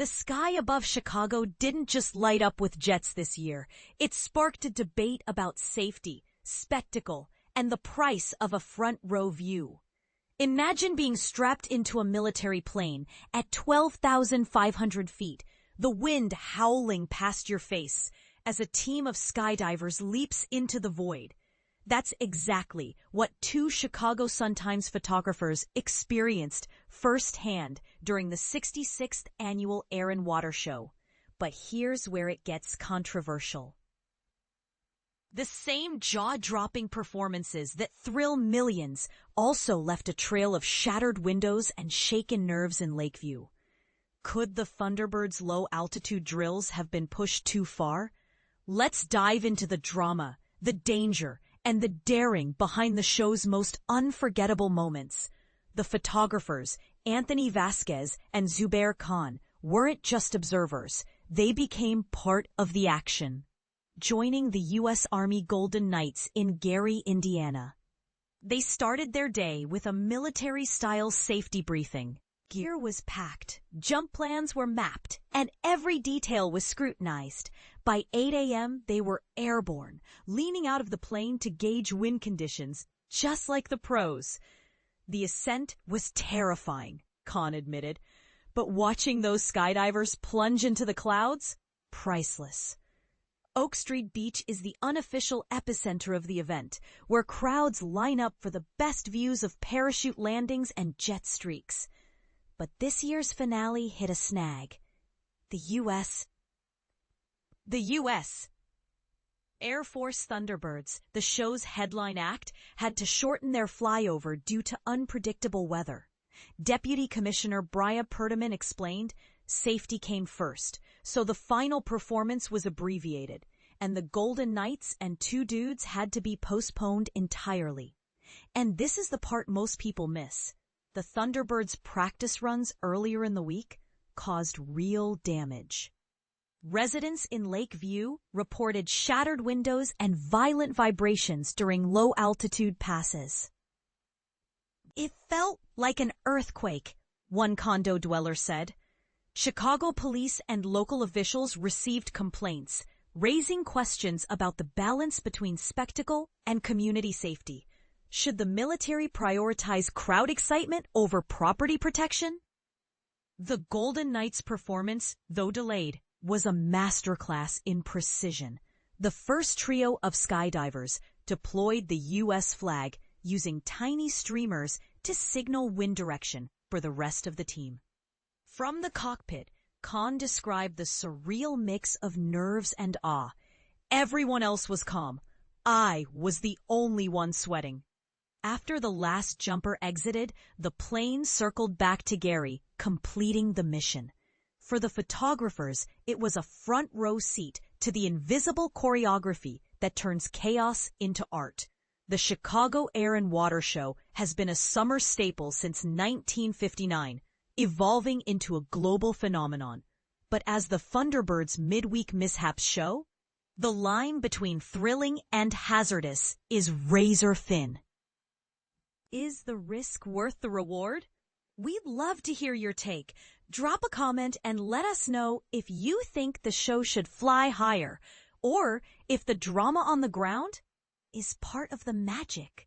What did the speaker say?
The sky above Chicago didn't just light up with jets this year. It sparked a debate about safety, spectacle, and the price of a front row view. Imagine being strapped into a military plane at 12,500 feet, the wind howling past your face as a team of skydivers leaps into the void. That's exactly what two Chicago Sun-Times photographers experienced firsthand during the 66th annual Air and Water Show. But here's where it gets controversial. The same jaw-dropping performances that thrill millions also left a trail of shattered windows and shaken nerves in Lakeview. Could the Thunderbirds' low-altitude drills have been pushed too far? Let's dive into the drama, the danger, and the daring behind the show's most unforgettable moments. The photographers, Anthony Vasquez and Zubair Khan, weren't just observers. They became part of the action, joining the U.S. Army Golden Knights in Gary, Indiana. They started their day with a military-style safety briefing. Gear was packed, jump plans were mapped, and every detail was scrutinized. By 8 a.m., they were airborne, leaning out of the plane to gauge wind conditions, just like the pros. The ascent was terrifying, Khan admitted, but watching those skydivers plunge into the clouds? Priceless. Oak Street Beach is the unofficial epicenter of the event, where crowds line up for the best views of parachute landings and jet streaks. But this year's finale hit a snag. The U.S. Air Force Thunderbirds, the show's headline act, had to shorten their flyover due to unpredictable weather. Deputy Commissioner Bria Perdaman explained, safety came first, so the final performance was abbreviated, and the Golden Knights and Two Dudes had to be postponed entirely. And this is the part most people miss. The Thunderbirds' practice runs earlier in the week caused real damage. Residents in Lakeview reported shattered windows and violent vibrations during low-altitude passes. It felt like an earthquake, one condo dweller said. Chicago police and local officials received complaints, raising questions about the balance between spectacle and community safety. Should the military prioritize crowd excitement over property protection? The Golden Knights' performance, though delayed, was a masterclass in precision. The first trio of skydivers deployed the U.S. flag using tiny streamers to signal wind direction for the rest of the team. From the cockpit, Khan described the surreal mix of nerves and awe. Everyone else was calm. I was the only one sweating. After the last jumper exited, the plane circled back to Gary, completing the mission. For the photographers, it was a front-row seat to the invisible choreography that turns chaos into art. The Chicago Air and Water Show has been a summer staple since 1959, evolving into a global phenomenon. But as the Thunderbirds' midweek mishaps show, the line between thrilling and hazardous is razor-thin. Is the risk worth the reward? We'd love to hear your take. Drop a comment and let us know if you think the show should fly higher, or if the drama on the ground is part of the magic.